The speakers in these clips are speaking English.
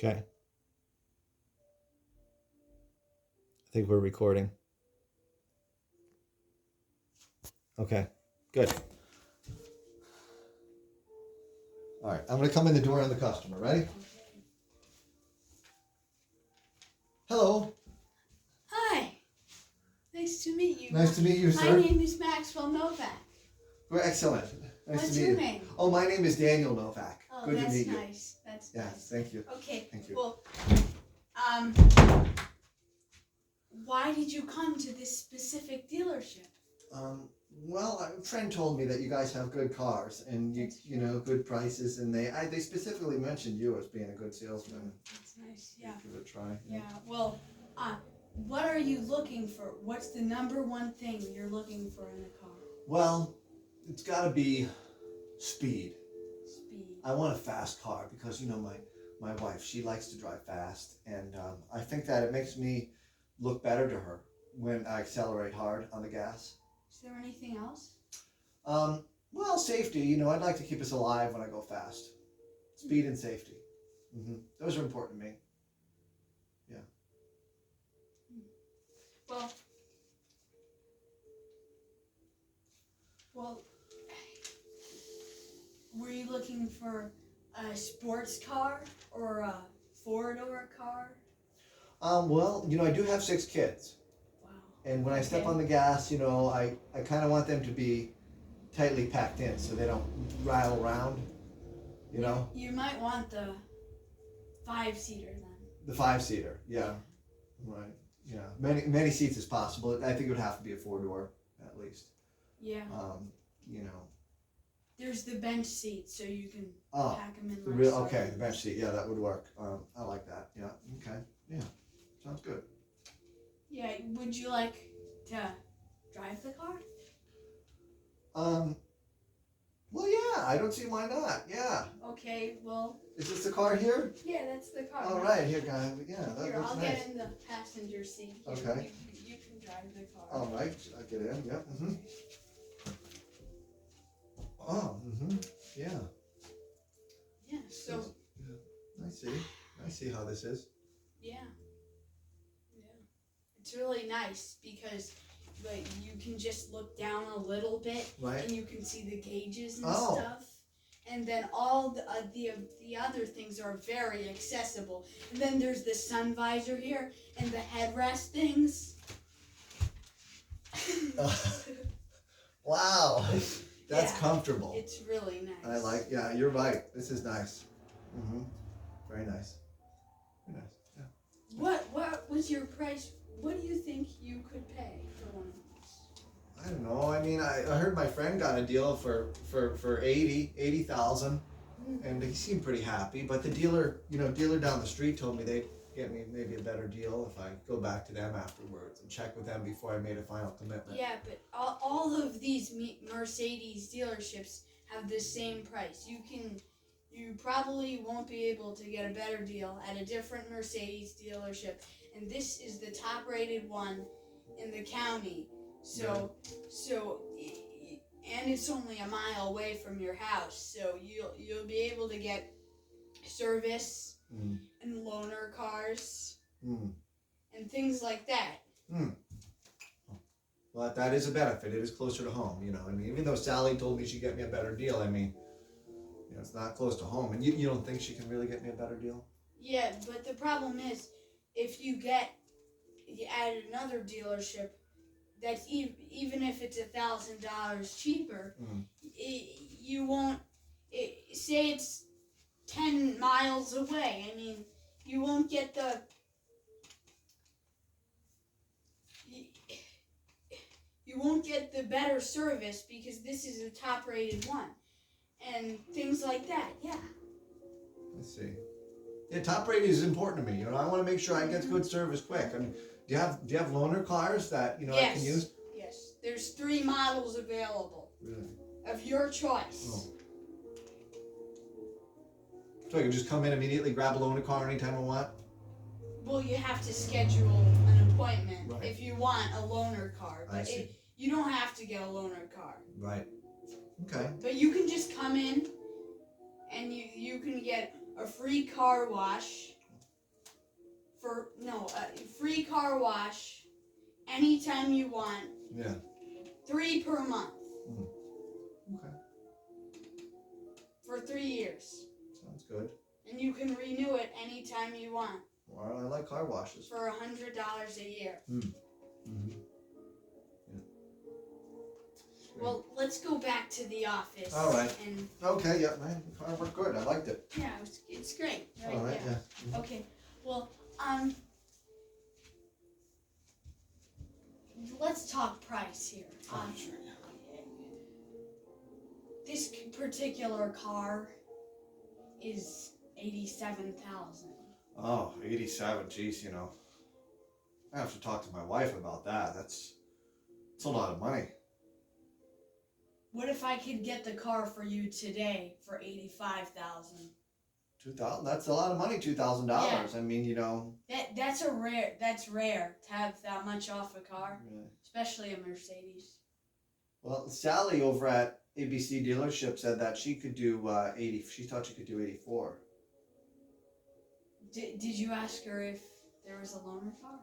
Okay. I think we're recording. Okay. Good. All right. I'm going to come in the door on the customer. Ready? Hello. Hi. Nice to meet you. Nice to meet you, sir. My name is Maxwell Novak. We're excellent. Nice What's to meet your you. name? Oh, my name is Daniel Novak. Oh, Good to that's meet you. nice. That's Yes, nice. thank you. Okay. Thank you. Well, why did you come to this specific dealership? Well, a friend told me that you guys have good cars and you know good prices, and they specifically mentioned you as being a good salesman. That's nice. Yeah. Give it a try. Yeah. Well, what are you looking for? What's the number one thing you're looking for in a car? Well, it's got to be speed. Speed. I want a fast car because my wife, she likes to drive fast, and I think that it makes me look better to her when I accelerate hard on the gas. Is there anything else? Well, safety. I'd like to keep us alive when I go fast. Speed and safety. Those are important to me. Yeah. Well, were you looking for a sports car or a four-door car? Well, I do have 6 kids. Wow. And when I step on the gas, I kind of want them to be tightly packed in so they don't rattle around, You might want the 5-seater then. The 5-seater, yeah. Right, yeah. Many seats as possible. I think it would have to be a 4-door at least. Yeah. You know. There's the bench seat so you can pack them in. The bench seat. Yeah, that would work. I like that. Yeah. Okay. Yeah. Sounds good. Yeah. Would you like to drive the car? Well, yeah. I don't see why not. Yeah. Okay. Well. Is this the car here? Yeah, that's the car. All right. Here, guys. Yeah, that Here, looks I'll nice. get in the passenger seat. Here. Okay. You can drive the car. All right. I'll get in. Yep. Oh. Yeah. Yeah. So. Yeah. I see how this is. Yeah. It's really nice because you can just look down a little bit, right, and you can see the gauges and stuff. And then all the other things are very accessible. And then there's the sun visor here and the headrest things. Wow. That's comfortable. It's really nice. Yeah, you're right. This is nice. Very nice. Very nice. Yeah. What was your price? What do you think you could pay for one of these? I don't know. I mean, I heard my friend got a deal for 80,000, and he seemed pretty happy. But the dealer down the street told me they'd get me maybe a better deal if I go back to them afterwards and check with them before I made a final commitment. Yeah, but all of these Mercedes dealerships have the same price. You probably won't be able to get a better deal at a different Mercedes dealership, and this is the top-rated one in the county. So, and it's only a mile away from your house, so you'll be able to get service and loaner cars and things like that. Well, that is a benefit. It is closer to home, I mean, even though Sally told me she'd get me a better deal, I mean, it's not close to home. And you don't think she can really get me a better deal? Yeah, but the problem is, if you at another dealership, that's even if it's $1,000 cheaper, you won't. Say it's 10 miles away. I mean, you won't get the. You won't get the better service because this is a top-rated one, and things like that. Yeah. Let's see. Yeah, top rating is important to me. I want to make sure I get good service quick. I mean, do you have loaner cars that yes. I can use? Yes. There's 3 models available. Really? Of your choice. Oh. So I can just come in immediately, grab a loaner car anytime I want? Well, you have to schedule an appointment if you want a loaner car. But you don't have to get a loaner car. Right. Okay. But you can just come in and you can get a free car wash. free car wash anytime you want. Yeah. 3 per month. Okay. For 3 years. Sounds good. And you can renew it anytime you want. Well, I like car washes. For $100 a year. Mm-hmm. Yeah. Well, let's go back to the office. All right. And Okay, yeah, man, the car worked good. I liked it. yeah, it's great. Right? All right, yeah. Mhm. Okay. Well, let's talk price here. Sure, yeah. This particular car is $87,000. Oh, 87, geez, I have to talk to my wife about that. That's a lot of money. What if I could get the car for you today for $85,000? 2,000. That's a lot of money. $2,000. Yeah. I mean, That's rare to have that much off a car, Yeah. especially a Mercedes. Well, Sally over at ABC dealership said that she could do 80. She thought she could do 84. Did you ask her if there was a loaner car?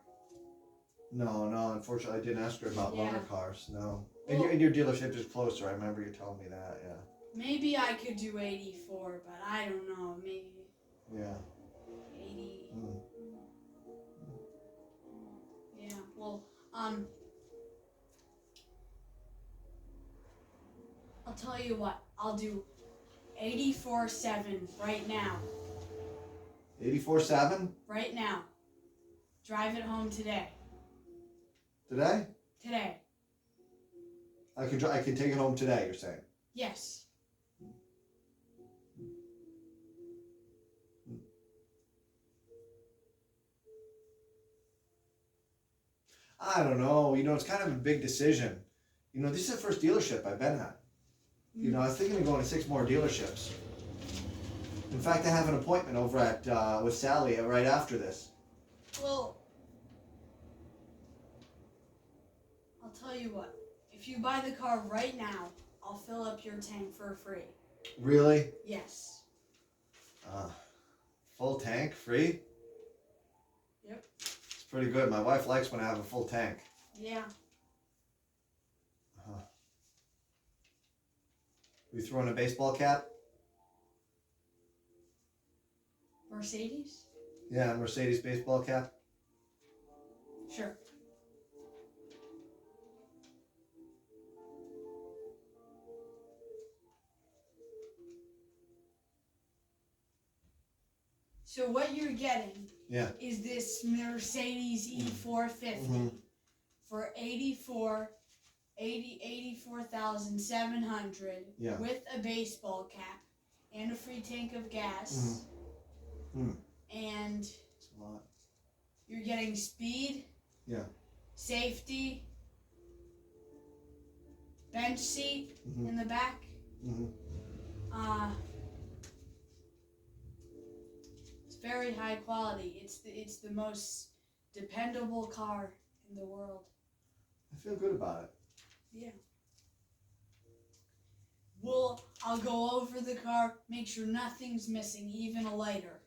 No, unfortunately, I didn't ask her about Yeah. loaner cars. No, Well, and your dealership is closer. I remember you telling me that. Yeah. maybe I could do 84, but I don't know. Maybe Yeah. 80. Mm. Yeah. Well, I'll tell you what. I'll do 84.7 right now. 84.7 Right now. Drive it home today. today. Today. I can take it home today. You're saying? Yes. I don't know. It's kind of a big decision. This is the first dealership I've been at. I was thinking of going to 6 more dealerships. In fact, I have an appointment over at with Sally right after this. Well, I'll tell you what. If you buy the car right now, I'll fill up your tank for free. Really? Yes. Full tank, free? Yep. It's pretty good. My wife likes when I have a full tank. Yeah. We throw in a baseball cap? Mercedes? Yeah, a Mercedes baseball cap. Sure. So what you're getting is this Mercedes E450 for 84,700 with a baseball cap and a free tank of gas. And That's a lot. you're getting speed, safety, bench seat in the back. It's very high quality. It's the most dependable car in the world. I feel good about it. Yeah. Well, I'll go over the car, make sure nothing's missing, even a lighter.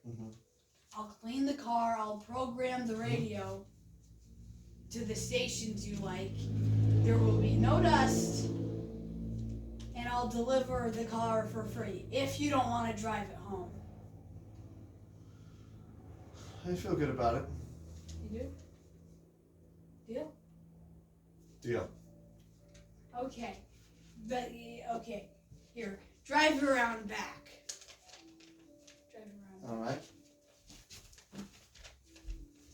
I'll clean the car, I'll program the radio to the stations you like. There will be no dust, and I'll deliver the car for free if you don't want to drive it home. I feel good about it. You do? Deal? Deal. Okay. But, okay. Here, drive around back. Drive around back. All right.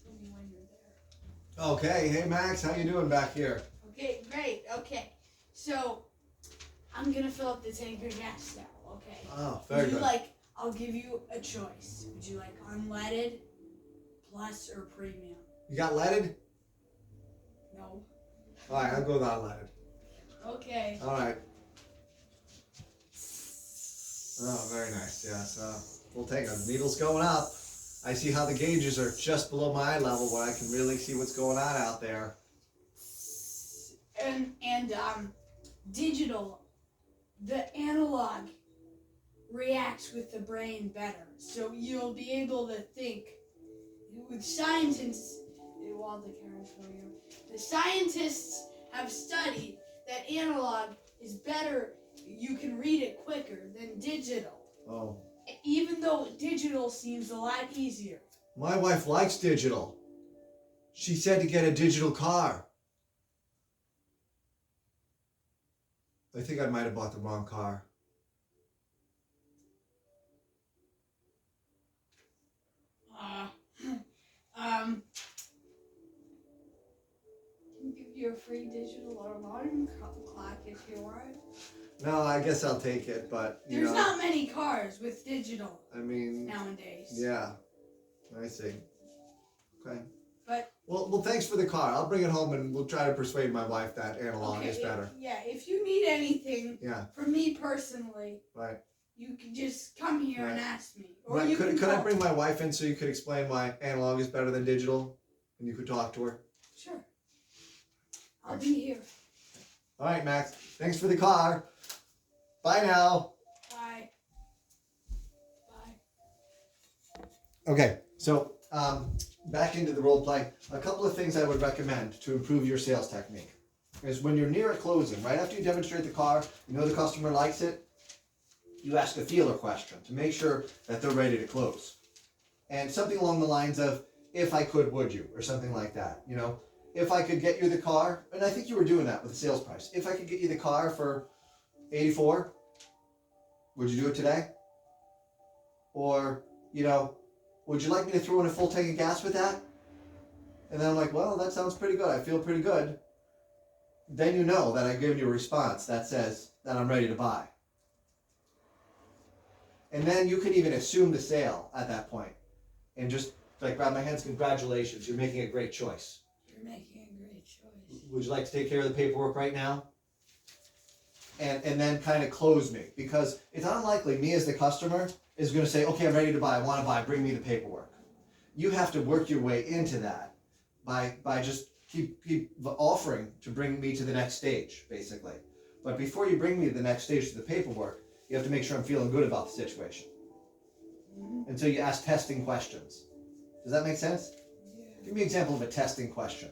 Tell me when you're there. Okay. Hey, Max. How you doing back here? Okay, great. Okay. So, I'm going to fill up the tank of gas now, okay? Oh, very good. I'll give you a choice. Would you like unleaded, plus, or premium? You got leaded? No. All right, I'll go with unleaded. Okay. All right. Oh, very nice. Yeah, so we'll take it. Needle's going up. I see how the gauges are just below my eye level where I can really see what's going on out there. And digital, the analog reacts with the brain better. So you'll be able to think with scientists, while the camera's going up, the scientists have studied that analog is better. You can read it quicker than digital. Oh. Even though digital seems a lot easier. My wife likes digital. She said to get a digital car. I think I might have bought the wrong car. Can give you a free digital alarm clock if you want. No, I guess I'll take it, but There's not many cars with digital. I mean, nowadays. Yeah, I see. Okay. But well, thanks for the car. I'll bring it home and we'll try to persuade my wife that analog is better. If you need anything, Yeah. from me personally, Right. you can just come here and ask me. Or Right. you Could can I bring my wife in so you could explain why analog is better than digital, and you could talk to her? Sure. I'll be here. All right, Max. Thanks for the car. Bye now. Bye. Bye. Okay, so back into the role play. A couple of things I would recommend to improve your sales technique is when you're near a closing, right after you demonstrate the car, you know the customer likes it, you ask a feeler question to make sure that they're ready to close. And something along the lines of, if I could, would you? Or something like that, you know? If I could get you the car, and I think you were doing that with the sales price. If I could get you the car for $84, would you do it today? Or, would you like me to throw in a full tank of gas with that? And then I'm like, well, that sounds pretty good. I feel pretty good. Then you know that I've given you a response that says that I'm ready to buy. And then you can even assume the sale at that point and just grab my hands, congratulations, you're making a great choice. You're making a great choice. Would you like to take care of the paperwork right now? And then kind of close me, because it's unlikely me as the customer is going to say, okay, I'm ready to buy, I want to buy, bring me the paperwork. You have to work your way into that by just keep offering to bring me to the next stage, basically. But before you bring me to the next stage to the paperwork, you have to make sure I'm feeling good about the situation. Mm-hmm. And so you ask testing questions. Does that make sense? Yeah. Give me an example of a testing question.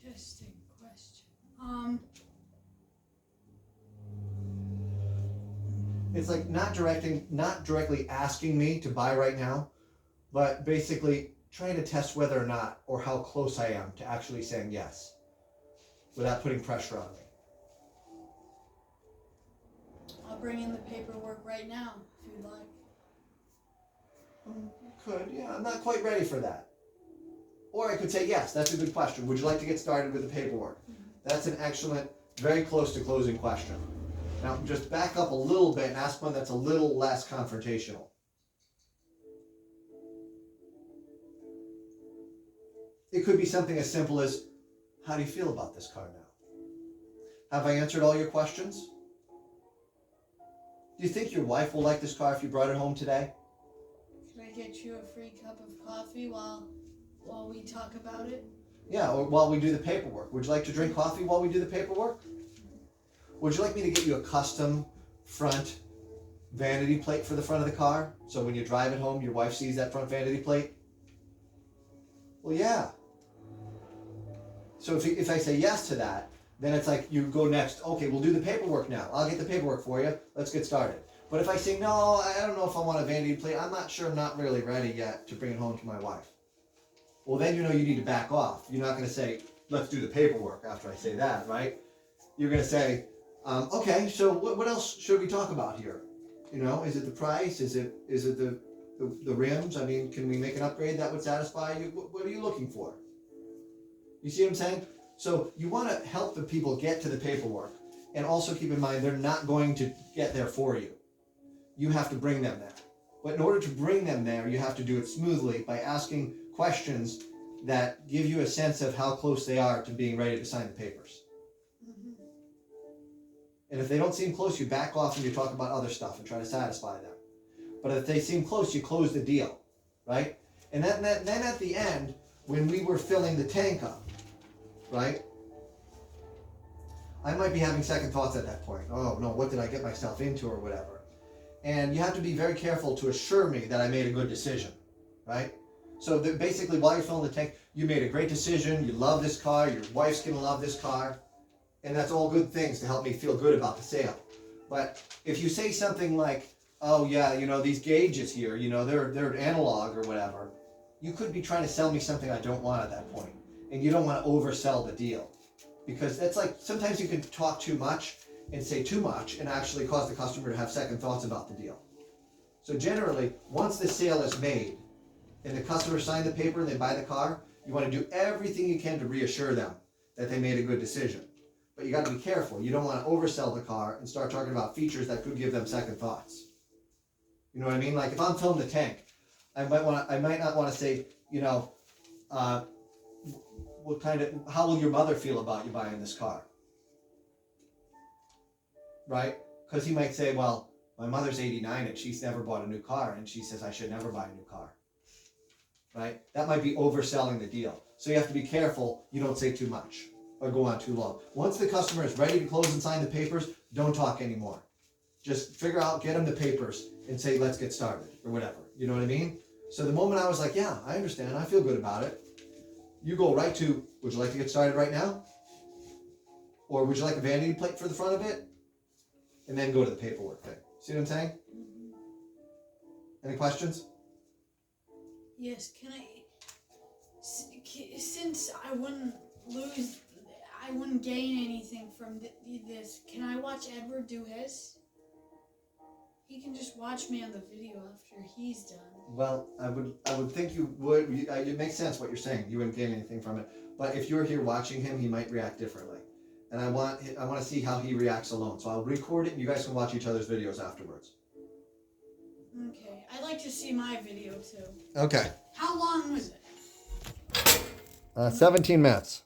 Testing question. It's like not directly asking me to buy right now, but basically trying to test whether or not, or how close I am to actually saying yes, without putting pressure on me. I'll bring in the paperwork right now, if you'd like. Could, yeah, I'm not quite ready for that. Or I could say, yes, that's a good question. Would you like to get started with the paperwork? That's an excellent, very close to closing question. Now, just back up a little bit and ask one that's a little less confrontational. It could be something as simple as, how do you feel about this car now? Have I answered all your questions? Do you think your wife will like this car if you brought it home today? Can I get you a free cup of coffee while we talk about it? Yeah, or while we do the paperwork. Would you like to drink coffee while we do the paperwork? Would you like me to get you a custom front vanity plate for the front of the car? So when you drive it home, your wife sees that front vanity plate? Well, yeah. So if I say yes to that, then it's like you go next, okay, we'll do the paperwork now. I'll get the paperwork for you. Let's get started. But if I say, no, I don't know if I want a vanity plate. I'm not sure, I'm not really ready yet to bring it home to my wife. Well, then you know you need to back off. You're not going to say, let's do the paperwork after I say that, right? You're going to say, okay, so what else should we talk about here? Is it the price? Is it the rims? I mean, can we make an upgrade that would satisfy you? What are you looking for? You see what I'm saying? So you want to help the people get to the paperwork, and also keep in mind they're not going to get there for you. You have to bring them there. But in order to bring them there, you have to do it smoothly by asking questions that give you a sense of how close they are to being ready to sign the papers. Mm-hmm. And if they don't seem close, you back off and you talk about other stuff and try to satisfy them. But if they seem close, you close the deal, right? And then at the end, when we were filling the tank up, right? I might be having second thoughts at that point. Oh no, what did I get myself into or whatever? And you have to be very careful to assure me that I made a good decision, right? So basically, while you're filling the tank, you made a great decision, you love this car, your wife's gonna love this car, and that's all good things to help me feel good about the sale. But if you say something like, oh yeah, these gauges here, they're analog or whatever, you could be trying to sell me something I don't want at that point. And you don't want to oversell the deal. Because that's like, sometimes you can talk too much and say too much and actually cause the customer to have second thoughts about the deal. So generally, once the sale is made and the customer signed the paper and they buy the car, you want to do everything you can to reassure them that they made a good decision. But you got to be careful. You don't want to oversell the car and start talking about features that could give them second thoughts. You know what I mean? Like if I'm filling the tank, I might not want to say, how will your mother feel about you buying this car? Right? Because he might say, well, my mother's 89 and she's never bought a new car and she says I should never buy a new car. Right? That might be overselling the deal. So you have to be careful you don't say too much or go on too long. Once the customer is ready to close and sign the papers, don't talk anymore. Just figure out, get them the papers and say, let's get started or whatever. You know what I mean? So the moment I was like, yeah, I understand, I feel good about it, you go right to, would you like to get started right now? Or would you like a vanity plate for the front of it? And then go to the paperwork thing. See what I'm saying? Any questions? Yes, since I wouldn't gain anything from this, can I watch Edward do his? He can just watch me on the video after he's done. Well, I would think you would. It makes sense what you're saying. You wouldn't gain anything from it. But if you're here watching him, he might react differently. And I want to see how he reacts alone. So I'll record it and you guys can watch each other's videos afterwards. Okay. I'd like to see my video too. Okay. How long was it? 17 minutes.